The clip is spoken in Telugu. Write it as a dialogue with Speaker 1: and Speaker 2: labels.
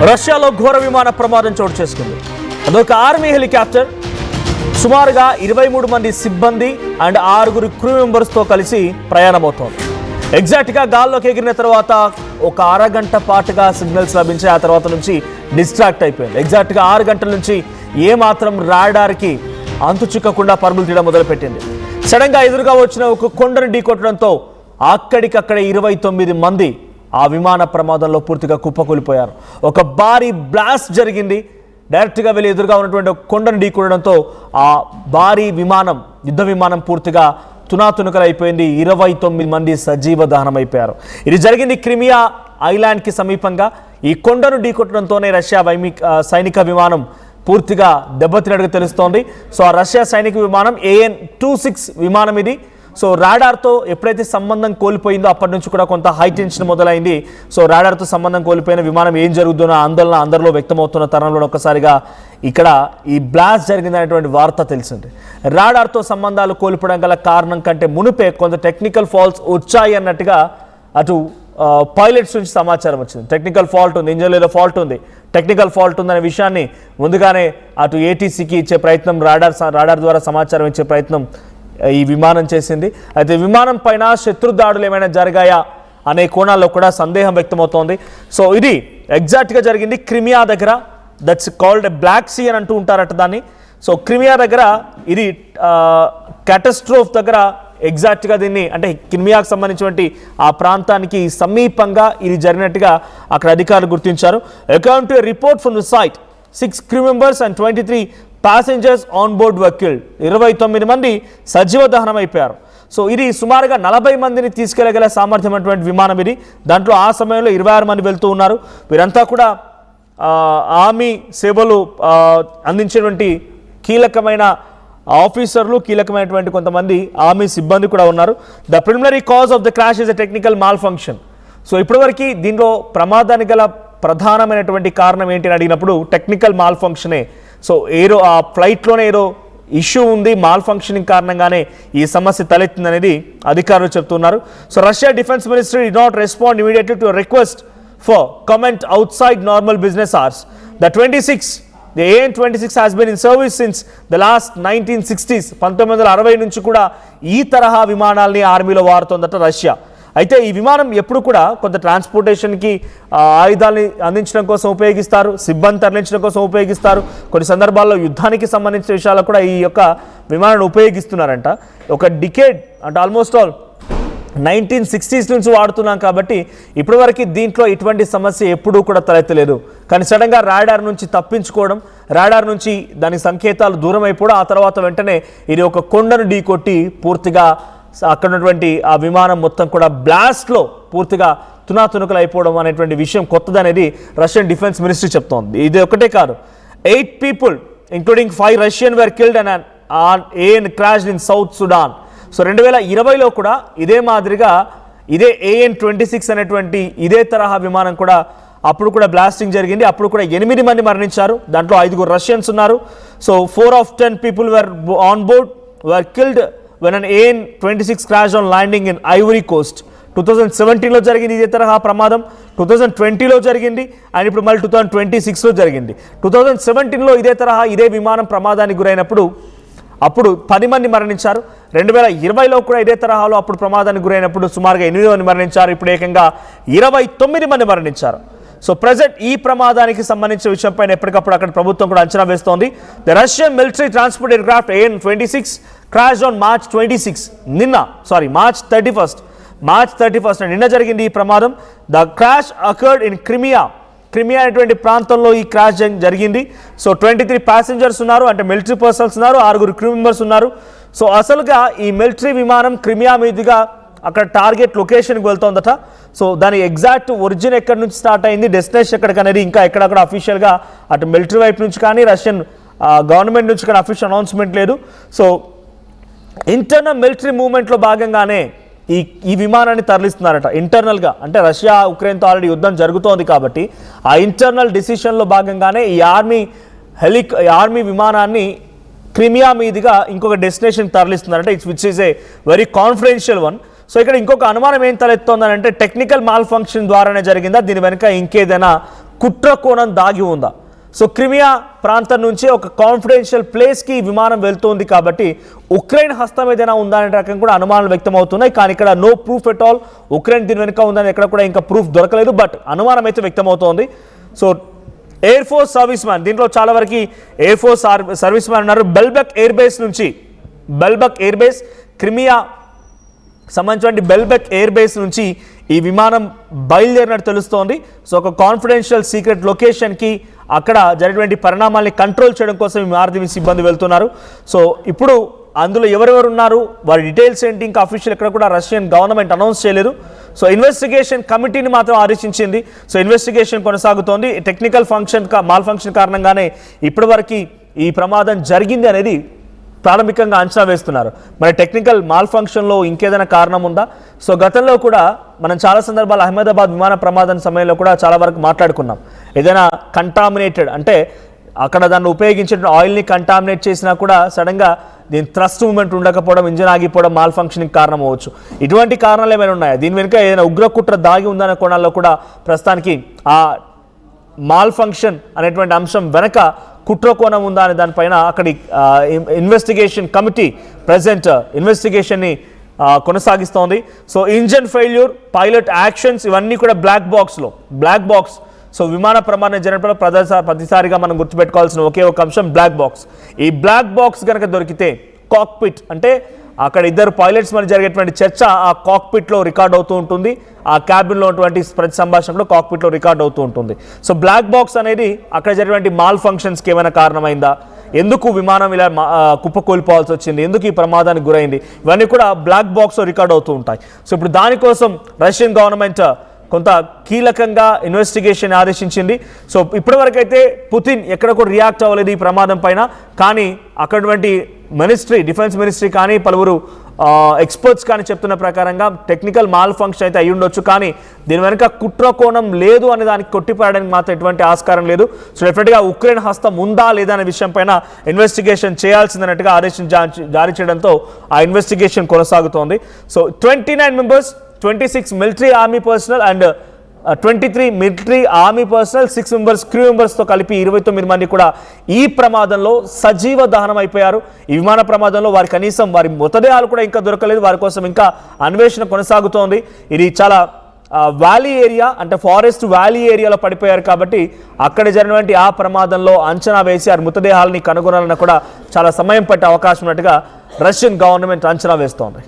Speaker 1: రష్యాలో ఘోర విమాన ప్రమాదం చోటు చేసుకుంది. అదొక ఆర్మీ హెలికాప్టర్ సుమారుగా 23 మంది సిబ్బంది అండ్ 6 క్రూ మెంబర్స్తో కలిసి ప్రయాణమవుతోంది. ఎగ్జాక్ట్గా గాల్లోకి ఎగిరిన తర్వాత ఒక అరగంట పాటుగా సిగ్నల్స్ లభించాయి. ఆ తర్వాత నుంచి డిస్ట్రాక్ట్ అయిపోయింది. ఎగ్జాక్ట్గా 6 గంటల నుంచి ఏమాత్రం రాడార్కి అంతు చిక్కకుండా పరుగులు తీయడం మొదలుపెట్టింది. సడన్గా ఎదురుగా వచ్చిన ఒక కొండను ఢీకొట్టడంతో అక్కడికక్కడ 29 మంది ఆ విమాన ప్రమాదంలో పూర్తిగా కుప్పకూలిపోయారు. ఒక భారీ బ్లాస్ట్ జరిగింది. డైరెక్ట్గా వెళ్ళి ఎదురుగా ఉన్నటువంటి ఒక కొండను ఢీకొనడంతో ఆ భారీ విమానం, యుద్ధ విమానం పూర్తిగా తునాతునకలైపోయింది. 29 మంది సజీవ దహనం అయిపోయారు. ఇది జరిగింది క్రిమియా ఐలాండ్కి సమీపంగా. ఈ కొండను ఢీకొట్టడంతోనే రష్యా సైనిక విమానం పూర్తిగా దెబ్బతిన్నట్టుగా తెలుస్తోంది. సో ఆ రష్యా సైనిక విమానం AN-26 విమానం ఇది. సో రాడార్తో ఎప్పుడైతే సంబంధం కోల్పోయిందో అప్పటి నుంచి కూడా కొంత హై టెన్షన్ మొదలైంది. సో రాడార్తో సంబంధం కోల్పోయిన విమానం ఏం జరుగుతుందో ఆందోళన అందరిలో వ్యక్తమవుతున్న తరుణంలో ఒక్కసారిగా ఇక్కడ ఈ బ్లాస్ట్ జరిగిందనేటువంటి వార్త తెలిసింది. రాడార్తో సంబంధాలు కోల్పోవడం గల కారణం కంటే మునిపే కొంత టెక్నికల్ ఫాల్ట్స్ వచ్చాయి అన్నట్టుగా అటు పైలట్స్ నుంచి సమాచారం వచ్చింది. టెక్నికల్ ఫాల్ట్ ఉంది, ఇంజన్లో ఫాల్ట్ ఉంది, టెక్నికల్ ఫాల్ట్ ఉందనే విషయాన్ని ముందుగానే అటు ATCకి ఇచ్చే ప్రయత్నం, రాడార్ ద్వారా సమాచారం ఇచ్చే ప్రయత్నం ఈ విమానం చేసింది. అయితే విమానం పైన శత్రు దాడులు ఏమైనా జరిగాయా అనే కోణాల్లో కూడా సందేహం వ్యక్తమవుతోంది. సో ఇది ఎగ్జాక్ట్గా జరిగింది క్రిమియా దగ్గర. దట్స్ కాల్డ్ బ్లాక్ సీ అని అంటూ ఉంటారట దాన్ని. సో క్రిమియా దగ్గర ఇది క్యాటస్ట్రోఫ్ దగ్గర ఎగ్జాక్ట్గా దీన్ని, అంటే క్రిమియాకు సంబంధించినటువంటి ఆ ప్రాంతానికి సమీపంగా ఇది జరిగినట్టుగా అక్కడ అధికారులు గుర్తించారు. According to a report from the site 6 crew members and 23 passengers on board were killed. 29 మంది సజీవ దహనం అయిపోయారు. సో ఇది సుమారుగా 40 మందిని తీసుకెళ్లగల సామర్థ్యం అటువంటి విమానం ఇది. దాంట్లో ఆ సమయంలో 26 మంది వెళ్తూ ఉన్నారు. వీరంతా కూడా ఆర్మీ సేవలు అందించేటువంటి కీలకమైన ఆఫీసర్లు, కీలకమైనటువంటి కొంతమంది ఆర్మీ సిబ్బంది కూడా ఉన్నారు. The preliminary cause of the crash is a technical mall function. So ఇప్పటివరకు దీనిలో ప్రమాదానికి గల ప్రధానమైనటువంటి కారణం ఏంటి అని అడిగినప్పుడు టెక్నికల్ మాల్ ఫంక్షనే. సో ఆ ఫ్లైట్లోనే ఏదో ఇష్యూ ఉంది, మాల్ ఫంక్షనింగ్ కారణంగానే ఈ సమస్య తలెత్తిందనేది అధికారులు చెప్తున్నారు. So Russia defence ministry did not respond immediately to request for comment outside normal business hours. The AN-26 has been in service since the last 1960s. 1960 నుంచి కూడా ఈ తరహా విమానాల్ని ఆర్మీలో వాడుతోందట రష్యా. అయితే ఈ విమానం ఎప్పుడు కూడా కొంత ట్రాన్స్పోర్టేషన్కి ఆయుధాలని అందించడం కోసం ఉపయోగిస్తారు, సిబ్బంది తరలించడం కోసం ఉపయోగిస్తారు. కొన్ని సందర్భాల్లో యుద్ధానికి సంబంధించిన విషయాల్లో కూడా ఈ యొక్క విమానాన్ని ఉపయోగిస్తున్నారంట. ఒక డికేడ్ అంటే ఆల్మోస్ట్ ఆల్ 1960s నుంచి వాడుతున్నాం కాబట్టి ఇప్పటివరకు దీంట్లో ఇటువంటి సమస్య ఎప్పుడూ కూడా తలెత్తలేదు. కానీ సడన్గా రాడార్ నుంచి తప్పించుకోవడం, రాడార్ నుంచి దాని సంకేతాలు దూరం అయిపోవడం, ఆ తర్వాత వెంటనే ఇది ఒక కొండను ఢీకొట్టి పూర్తిగా అక్కడ ఉన్నటువంటి ఆ విమానం మొత్తం కూడా బ్లాస్ట్లో పూర్తిగా తునాతునకలు అయిపోవడం అనేటువంటి విషయం కొత్తదనేది రష్యన్ డిఫెన్స్ మినిస్ట్రీ చెప్తోంది. ఇది ఒకటే కాదు, 8 people including 5 Russian were killed and an AN crashed in South Sudan. So 2020లో కూడా ఇదే మాదిరిగా ఇదే AN-26 అనేటువంటి ఇదే తరహా విమానం కూడా అప్పుడు కూడా బ్లాస్టింగ్ జరిగింది. అప్పుడు కూడా 8 మంది మరణించారు. దాంట్లో 5 Russians ఉన్నారు. So 4 of 10 people were on board were killed when an AN-26 crashed on landing in Ivory Coast. 2017లో జరిగింది ఇదే తరహా ప్రమాదం, 2020లో జరిగింది, అండ్ ఇప్పుడు మళ్ళీ 2026లో జరిగింది. 2017లో ఇదే తరహా ఇదే విమానం ప్రమాదానికి గురైనప్పుడు అప్పుడు 10 మంది మరణించారు. 2020లో కూడా ఇదే తరహాలో అప్పుడు ప్రమాదానికి గురైనప్పుడు సుమారుగా 8 మంది మరణించారు. ఇప్పుడు ఏకంగా 29 మంది మరణించారు. సో ప్రజెంట్ ఈ ప్రమాదానికి సంబంధించిన విషయంపైన ఎప్పటికప్పుడు అక్కడ ప్రభుత్వం కూడా అంచనా వేస్తోంది. The Russian military transport aircraft AN-26 crashed on March 31st నిన్న జరిగింది ఈ ప్రమాదం. The crash occurred in Crimea అనేటువంటి ప్రాంతంలో ఈ క్రాష్ జరిగింది. సో 23 passengers ఉన్నారు, అంటే మిలిటరీ పర్సన్స్ ఉన్నారు, 6 క్రూ మెంబర్స్ ఉన్నారు. సో అసలుగా ఈ మిలిటరీ విమానం క్రిమియా మీదుగా అక్కడ టార్గెట్ లొకేషన్కి వెళ్తోందట. సో దాని ఎగ్జాక్ట్ ఒరిజిన్ ఎక్కడి నుంచి స్టార్ట్ అయింది, డెస్టినేషన్ ఎక్కడికి అనేది ఇంకా ఎక్కడక్కడ అఫీషియల్గా అటు మిలిటరీ వైపు నుంచి కానీ రష్యన్ గవర్నమెంట్ నుంచి కానీ అఫీషియల్ అనౌన్స్మెంట్ లేదు. సో ఇంటర్నల్ మిలిటరీ మూవ్మెంట్లో భాగంగానే ఈ విమానాన్ని తరలిస్తున్నారట ఇంటర్నల్గా. అంటే రష్యా ఉక్రెయిన్తో ఆల్రెడీ యుద్ధం జరుగుతోంది కాబట్టి ఆ ఇంటర్నల్ డిసిషన్లో భాగంగానే ఈ ఆర్మీ విమానాన్ని క్రిమియా మీదుగా ఇంకొక డెస్టినేషన్ తరలిస్తున్నారంట. Which is a very confidential one. So ఇక్కడ ఇంకొక అనుమానం ఏం తలెత్తుందని అంటే టెక్నికల్ మాల్ ఫంక్షన్ ద్వారానే జరిగిందా, దీని వెనుక ఇంకేదైనా కుట్ర కోణం దాగి ఉందా? సో క్రిమియా ప్రాంతం నుంచి ఒక కాన్ఫిడెన్షియల్ ప్లేస్కి విమానం వెళ్తుంది కాబట్టి ఉక్రెయిన్ హస్తం ఏదైనా ఉందా అనే రకం కూడా అనుమానాలు వ్యక్తం అవుతున్నాయి. కానీ ఇక్కడ no proof at all, Ukraine దీని వెనుక ఉందని ఎక్కడ కూడా ఇంకా ప్రూఫ్ దొరకలేదు. బట్ అనుమానం అయితే వ్యక్తం అవుతోంది. So air force service man, దీంట్లో చాలా వరకు ఎయిర్ ఫోర్స్ సర్వీస్ మ్యాన్ ఉన్నారు. బెల్బెక్ ఎయిర్ బేస్ క్రిమియా సంబంధించిన బెల్బెక్ ఎయిర్ బేస్ నుంచి ఈ విమానం బయలుదేరినట్టు తెలుస్తోంది. సో ఒక కాన్ఫిడెన్షియల్ సీక్రెట్ లొకేషన్కి అక్కడ జరిగినటువంటి పరిణామాల్ని కంట్రోల్ చేయడం కోసం ఈ ఆర్మీ సిబ్బంది వెళ్తున్నారు. సో ఇప్పుడు అందులో ఎవరెవరు ఉన్నారు, వారి డీటెయిల్స్ ఏంటి, ఇంకా అఫీషియల్ ఎక్కడ కూడా రష్యన్ గవర్నమెంట్ అనౌన్స్ చేయలేదు. సో ఇన్వెస్టిగేషన్ కమిటీని మాత్రం ఆదేశించింది. సో ఇన్వెస్టిగేషన్ కొనసాగుతోంది. టెక్నికల్ మాల్ ఫంక్షన్ కారణంగానే ఇప్పటివరకు ఈ ప్రమాదం జరిగింది అనేది ప్రాథమికంగా అంచనా వేస్తున్నారు. మరి టెక్నికల్ మాల్ ఫంక్షన్లో ఇంకేదైనా కారణం ఉందా? సో గతంలో కూడా మనం చాలా సందర్భాలు అహ్మదాబాద్ విమాన ప్రమాదం సమయంలో కూడా చాలా వరకు మాట్లాడుకున్నాం. ఏదైనా కంటామినేటెడ్ అంటే అక్కడ దాన్ని ఉపయోగించిన ఆయిల్ని కంటామినేట్ చేసినా కూడా సడన్గా దీని థ్రస్ట్ మూమెంట్ ఉండకపోవడం, ఇంజిన్ ఆగిపోవడం మాల్ ఫంక్షన్కి కారణం అవ్వచ్చు. ఇటువంటి కారణాలు ఏమైనా ఉన్నాయా? దీని వెనుక ఏదైనా ఉగ్రకుట్ర దాగి ఉందనే కోణాల్లో కూడా ప్రస్తుతానికి ఆ మాల్ ఫంక్షన్ అనేటువంటి అంశం వెనక కుట్ర కోణం ఉందా అనే దానిపైన అక్కడి ఇన్వెస్టిగేషన్ కమిటీ ప్రజెంట్ ఇన్వెస్టిగేషన్ని కొనసాగిస్తోంది. So engine failure, pilot actions ఇవన్నీ కూడా బ్లాక్ బాక్స్. సో విమాన ప్రమాదం జరిగినప్పుడు ప్రతిసారిగా మనం గుర్తుపెట్టుకోవాల్సిన ఒకే ఒక అంశం బ్లాక్ బాక్స్. ఈ బ్లాక్ బాక్స్ కనుక దొరికితే కాక్పిట్ అంటే అక్కడ ఇద్దరు పైలట్స్ మధ్య జరిగేటువంటి చర్చ ఆ కాక్పిట్లో రికార్డ్ అవుతూ ఉంటుంది. ఆ క్యాబిన్లో ఉన్నటువంటి ప్రతి సంభాషణ కూడా కాక్పిట్లో రికార్డ్ అవుతూ ఉంటుంది. సో బ్లాక్ బాక్స్ అనేది అక్కడ జరిగినటువంటి మాల్ ఫంక్షన్స్కి ఏమైనా కారణమైందా, ఎందుకు విమానం ఇలా కుప్పకూలిపోవాల్సి వచ్చింది, ఎందుకు ఈ ప్రమాదానికి గురైంది, ఇవన్నీ కూడా బ్లాక్ బాక్స్లో రికార్డ్ అవుతూ ఉంటాయి. సో ఇప్పుడు దానికోసం రష్యన్ గవర్నమెంట్ కొంత కీలకంగా ఇన్వెస్టిగేషన్ ఆదేశించింది. సో ఇప్పటివరకైతే పుతిన్ ఎక్కడ కూడా రియాక్ట్ అవ్వలేదు ఈ ప్రమాదం పైన. కానీ అక్కడటువంటి డిఫెన్స్ మినిస్ట్రీ కానీ పలువురు ఎక్స్పర్ట్స్ కానీ చెప్తున్న ప్రకారంగా టెక్నికల్ మాల్ ఫంక్షన్ అయితే అయ్యి ఉండొచ్చు, కానీ దీని వెనుక కుట్ర కోణం లేదు అనే దానికి కొట్టిపాడడానికి మాత్రం ఎటువంటి ఆస్కారం లేదు. సో డెఫినెట్గా ఉక్రెయిన్ హస్తం ఉందా లేదా అనే విషయం పైన ఇన్వెస్టిగేషన్ చేయాల్సిందన్నట్టుగా ఆదేశం జారీ చేయడంతో ఆ ఇన్వెస్టిగేషన్ కొనసాగుతోంది. So 29 members, 26 military army personal and 23 military army personal, 6 members crew మెంబర్స్తో కలిపి 29 మంది కూడా ఈ ప్రమాదంలో సజీవ దహనం అయిపోయారు. ఈ విమాన ప్రమాదంలో వారి మృతదేహాలు కూడా ఇంకా దొరకలేదు. వారి కోసం ఇంకా అన్వేషణ కొనసాగుతోంది. ఇది చాలా వ్యాలీ ఏరియా, అంటే ఫారెస్ట్ వ్యాలీ ఏరియాలో పడిపోయారు కాబట్టి అక్కడ జరిగినటువంటి ఆ ప్రమాదంలో అంచనా వేసి ఆ మృతదేహాలని కనుగొనాలన్న కూడా చాలా సమయం పట్టే అవకాశం ఉన్నట్టుగా రష్యన్ గవర్నమెంట్ అంచనా వేస్తోంది.